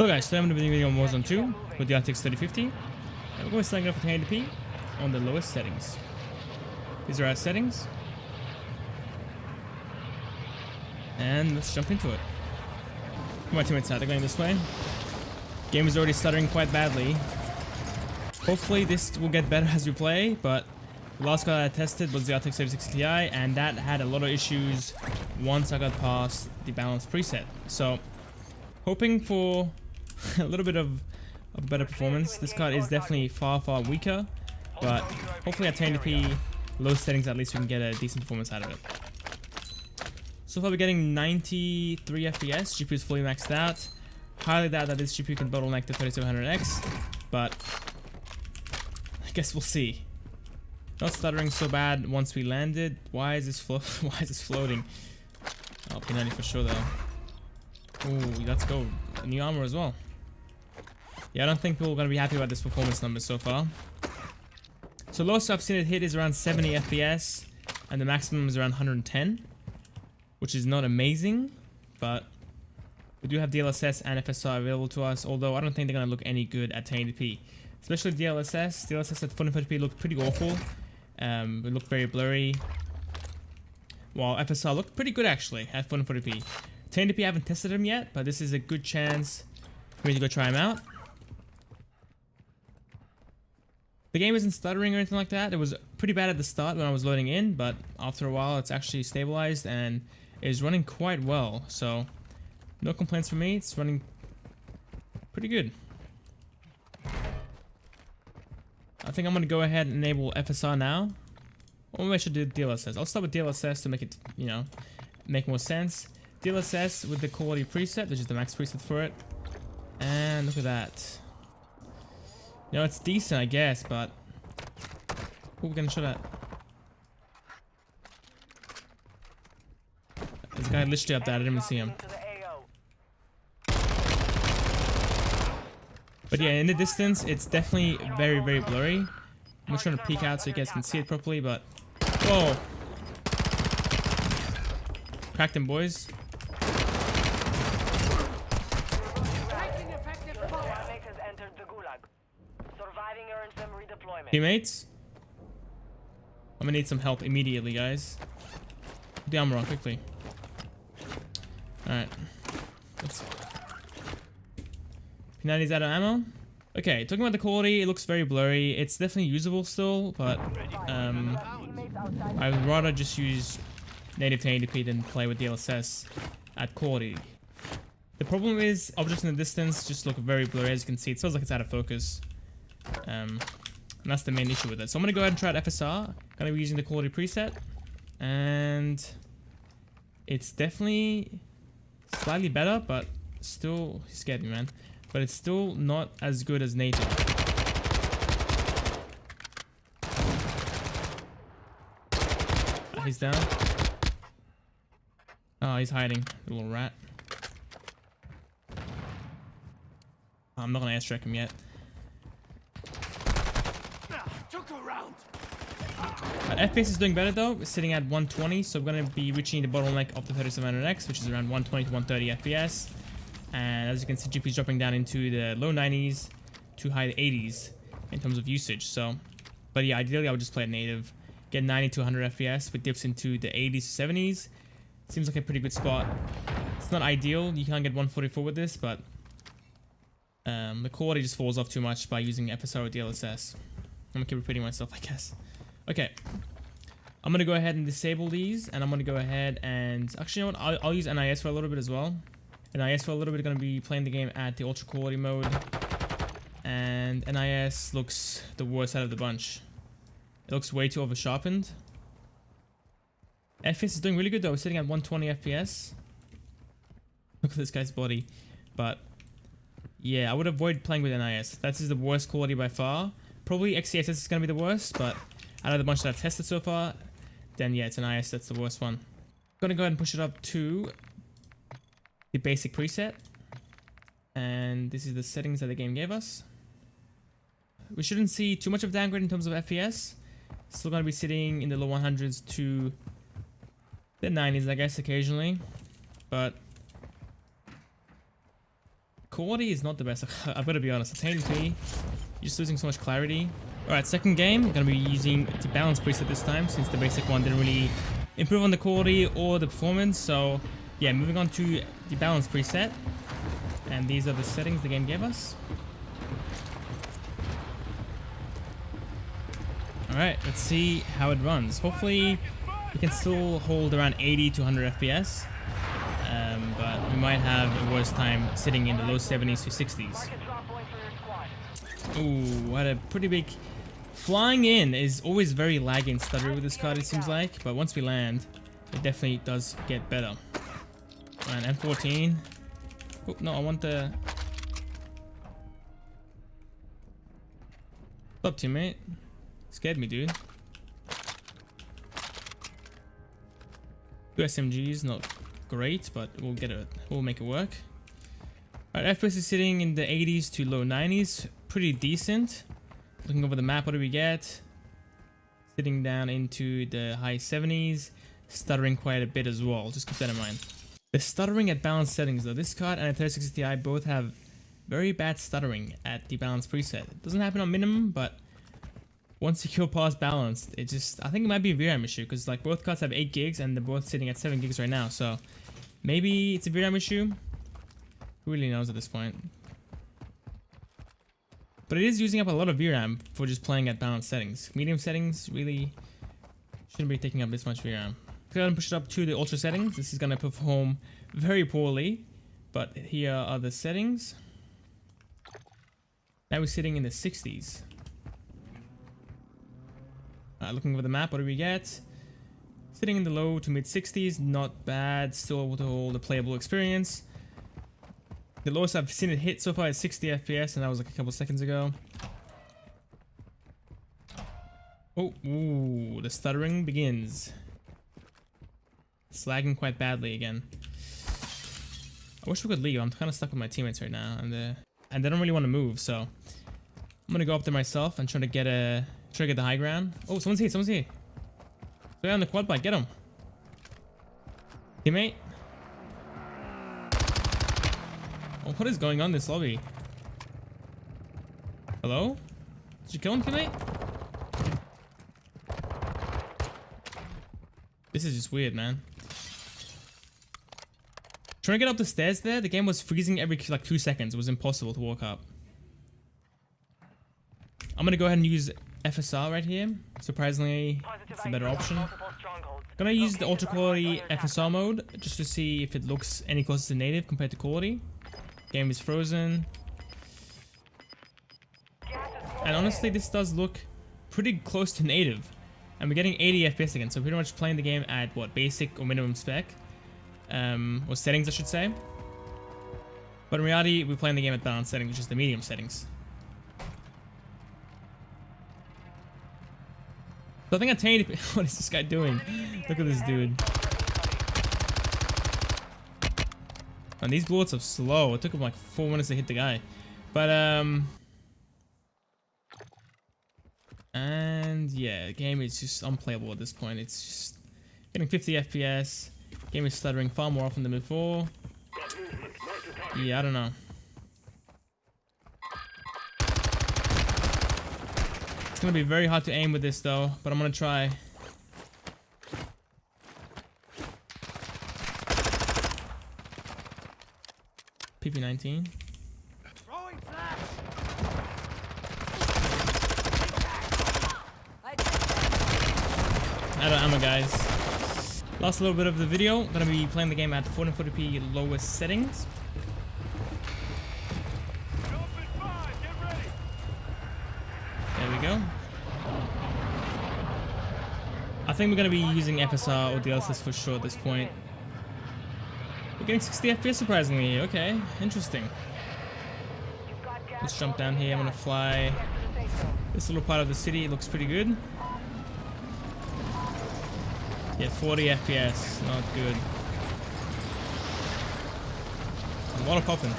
Hello guys, today I'm going to be doing on Warzone 2 with the RTX 3050. And we're going to start off with 1080p on the lowest settings. These are our settings. And let's jump into it. My teammates out, they're going this way. Game is already stuttering quite badly. Hopefully this will get better as we play, but the last card I tested was the RTX 3060 Ti, and that had a lot of issues once I got past the balance preset. So, hoping for a little bit of better performance. This card is definitely far weaker, but hopefully at 1080p low settings at least we can get a decent performance out of it. So far we're getting 93 FPS, GPU is fully maxed out. Highly doubt that this GPU can bottleneck the 3700X, but I guess we'll see. Not stuttering so bad once we landed. Why is this floating? Oh, P90 for sure though. Ooh, let's go. New armor as well. Yeah, I don't think people are going to be happy about this performance number so far. So lowest I've seen it hit is around 70 FPS, and the maximum is around 110, which is not amazing, but we do have DLSS and FSR available to us, although I don't think they're going to look any good at 1080p. Especially DLSS. DLSS at 440p looked pretty awful. It looked very blurry, while FSR looked pretty good actually at 440p. 1080p I haven't tested them yet, but this is a good chance for me to go try them out. The game isn't stuttering or anything like that. It was pretty bad at the start when I was loading in, but after a while it's actually stabilized and is running quite well. So no complaints from me. It's running pretty good. I think I'm going to go ahead and enable FSR now. Or maybe I should do DLSS. I'll start with DLSS to make it, make more sense. DLSS with the quality preset, which is the max preset for it. And look at that. It's decent, I guess, but who are we gonna shoot at? There's a guy literally up there, I didn't even see him. But yeah, in the distance, it's definitely very blurry. I'm just trying to peek out so you guys can see it properly, but whoa! Cracked him, boys. Teammates, I'm gonna need some help immediately, guys. Put the armor on quickly. Alright. P90's out of ammo. Okay, talking about the quality, it looks very blurry. It's definitely usable still, but I would rather just use native 1080p than play with DLSS at quality. The problem is objects in the distance just look very blurry. As you can see, it feels like it's out of focus. And that's the main issue with it. So I'm gonna go ahead and try out FSR. Gonna be using the quality preset, and it's definitely slightly better, but still, he scared me, man. But it's still not as good as native. He's down. Oh, he's hiding, the little rat. I'm not gonna airstrike him yet. FPS is doing better though. It's sitting at 120, so we're going to be reaching the bottleneck of the 3700X, which is around 120 to 130 FPS. And as you can see, GPU is dropping down into the low 90s to high 80s in terms of usage. So, but yeah, ideally I would just play it native, get 90 to 100 FPS with dips into the 80s to 70s. Seems like a pretty good spot. It's not ideal. You can't get 144 with this, but the quality just falls off too much by using FSR or DLSS. I'm gonna keep repeating myself, I guess. Okay, I'm gonna go ahead and disable these, and I'm gonna go ahead and actually, you know what? I'll use NIS for a little bit as well. NIS for a little bit, gonna be playing the game at the Ultra Quality mode, and NIS looks the worst out of the bunch. It looks way too over sharpened. FPS is doing really good though. We're sitting at 120 FPS. Look at this guy's body, but yeah, I would avoid playing with NIS. That is the worst quality by far. Probably XCSS is gonna be the worst, but out of the bunch that I've tested so far, then yeah, it's an NIS that's the worst one. I'm gonna go ahead and push it up to the basic preset, and this is the settings that the game gave us. We shouldn't see too much of downgrade in terms of FPS. Still gonna be sitting in the low 100s to the 90s, I guess, occasionally, but Quality is not the best. I've got to be honest. 1080p, you're just losing so much clarity. Alright, second game, I'm going to be using the balance preset this time, since the basic one didn't really improve on the quality or the performance. So yeah, moving on to the balance preset. And these are the settings the game gave us. Alright, let's see how it runs. Hopefully we can still hold around 80 to 100 FPS. But we might have a worse time sitting in the low 70s to 60s. Ooh, what a pretty big... Flying in is always very laggy and stuttery with this card, it seems like. But once we land, it definitely does get better. And M14. Oh, no, I want the... What's up, teammate? Scared me, dude. 2 SMGs, not great, but we'll get it. We'll make it work. Alright, FPS is sitting in the 80s to low 90s. Pretty decent. Looking over the map, what do we get? Sitting down into the high 70s. Stuttering quite a bit as well. Just keep that in mind. The stuttering at balanced settings though. This card and a 3060 Ti both have very bad stuttering at the balance preset. It doesn't happen on minimum, but once you go past balanced, it just... I think it might be a VRAM issue, because like both cards have 8 gigs and they're both sitting at 7 gigs right now. So maybe it's a VRAM issue. Who really knows at this point? But it is using up a lot of VRAM for just playing at balanced settings. Medium settings really shouldn't be taking up this much VRAM. Go ahead and push it up to the ultra settings. This is going to perform very poorly. But here are the settings. Now we're sitting in the 60s. Looking over the map, what do we get? Sitting in the low to mid 60s, not bad. Still able to hold a playable experience. The lowest I've seen it hit so far is 60 FPS, and that was like a couple seconds ago. Oh, ooh, the stuttering begins. It's lagging quite badly again. I wish we could leave. I'm kind of stuck with my teammates right now, and they don't really want to move. So I'm gonna go up there myself and try to get the high ground. Oh, someone's here. Someone's here. Stay on the quad bike. Get him, teammate. Oh, what is going on in this lobby? Hello? Did you kill him, teammate? This is just weird, man. Trying to get up the stairs there, the game was freezing every like 2 seconds. It was impossible to walk up. I'm gonna go ahead and use FSR right here. Surprisingly, it's a better option. Gonna use the Ultra Quality FSR mode just to see if it looks any closer to native compared to quality. Game is frozen. And honestly, this does look pretty close to native. And we're getting 80 FPS again, so pretty much playing the game at what, basic or minimum spec. Or settings, I should say. But in reality, we're playing the game at balanced settings, which is the medium settings. So I think at 1080p, what is this guy doing? Look at this dude. And these bullets are slow. It took him like 4 minutes to hit the guy. But and yeah, the game is just unplayable at this point. It's just getting 50 FPS. Game is stuttering far more often than before. Yeah, I don't know. It's gonna be very hard to aim with this though, but I'm gonna try. PP19. Out of ammo, guys. Last little bit of the video. Gonna be playing the game at 440p lowest settings. There we go. I think we're gonna be using FSR or DLSS for sure at this point. We're getting 60 FPS surprisingly. Okay, interesting. Let's jump down here. I'm gonna fly this little part of the city. It looks pretty good. Yeah, 40 FPS, not good. A lot of popping.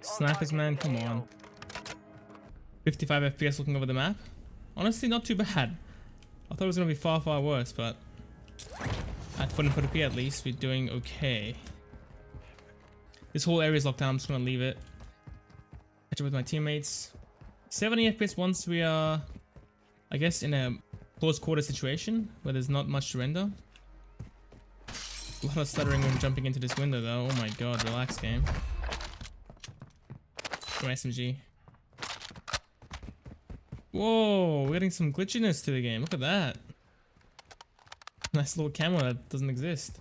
Snipers, man, come on. 55 FPS looking over the map. Honestly, not too bad. I thought it was gonna be far, far worse, but at 440p at least, we're doing okay. This whole area is locked down, I'm just gonna leave it. Catch up with my teammates. 70 FPS once we are, I guess, in a close quarter situation where there's not much to render. A lot of stuttering when jumping into this window though. Oh my god, relax game. From SMG. Whoa, we're getting some glitchiness to the game. Look at that. Nice little camo that doesn't exist.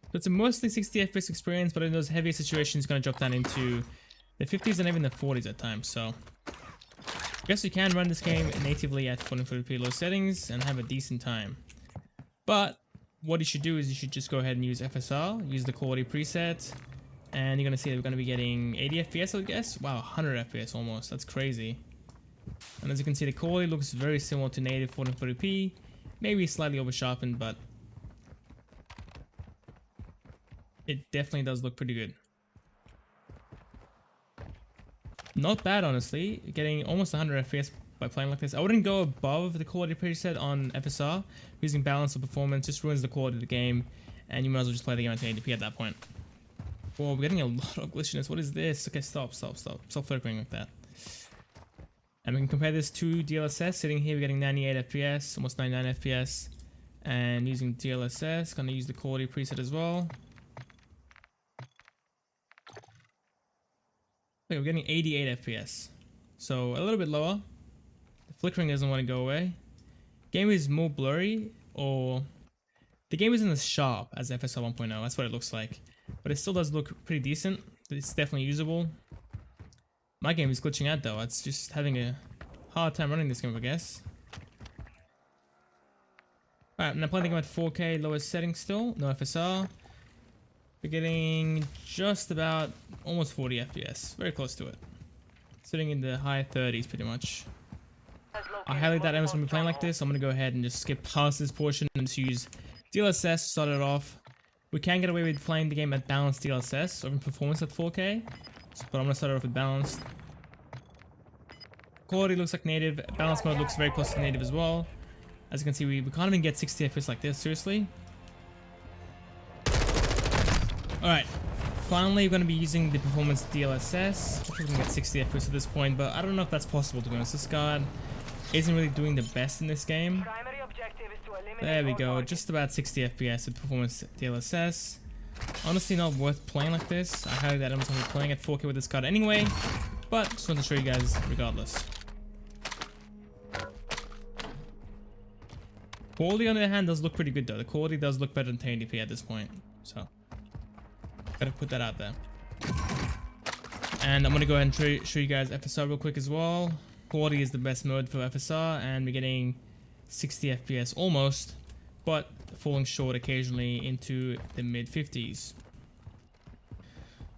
So it's a mostly 60 FPS experience, but in those heavier situations, it's going to drop down into the 50s and even the 40s at times. So I guess you can run this game natively at 440p low settings and have a decent time. But what you should do is you should just go ahead and use FSR, use the quality preset, and you're going to see that we're going to be getting 80 FPS, I guess. Wow, 100 FPS almost. That's crazy. And as you can see, the quality looks very similar to native 440p, maybe slightly over sharpened, but it definitely does look pretty good. Not bad, honestly. Getting almost 100 FPS by playing like this. I wouldn't go above the quality preset on FSR. Using balance or performance just ruins the quality of the game, and you might as well just play the game at 1080p at that point. Whoa, we're getting a lot of glitchiness. What is this? Okay, stop. Stop flickering like that. And we can compare this to DLSS. Sitting here, we're getting 98 FPS, almost 99 FPS. And using DLSS, gonna use the quality preset as well. Okay, we're getting 88 FPS. So a little bit lower. The flickering doesn't want to go away. Game is more blurry, or the game isn't as sharp as FSR 1.0. That's what it looks like. But it still does look pretty decent. It's definitely usable. My game is glitching out though. It's just having a hard time running this game, I guess. Alright, I'm now playing the game at 4K, lowest settings still. No FSR. We're getting just about almost 40 FPS. Very close to it. Sitting in the high 30s pretty much. I highly doubt anyone's going to be playing like this. I'm going to go ahead and just skip past this portion and just use DLSS to start it off. We can get away with playing the game at balanced DLSS or in performance at 4K. But I'm going to start it off with balanced. Quality looks like native. Balance mode looks very close to native as well. As you can see, we can't even get 60 FPS like this, seriously. Alright, finally we're going to be using the performance DLSS. I think we can get 60 FPS at this point, but I don't know if that's possible to be honest. This card isn't really doing the best in this game. There we go, just about 60 FPS with performance DLSS. Honestly not worth playing like this. I highly doubt I'm going to be playing at 4K with this card anyway, but just wanted to show you guys regardless. Quality on the other hand does look pretty good though. The quality does look better than 1080p at this point, so gotta put that out there. And I'm gonna go ahead and show you guys FSR real quick as well. Quality is the best mode for FSR, and we're getting 60 FPS almost, but falling short occasionally into the mid 50s.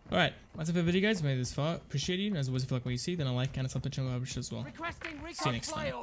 Alright, that's it for the video guys. If you made it this far, appreciate you. As always, if you like what you see, then a like and a sub to channel as well. See you next time.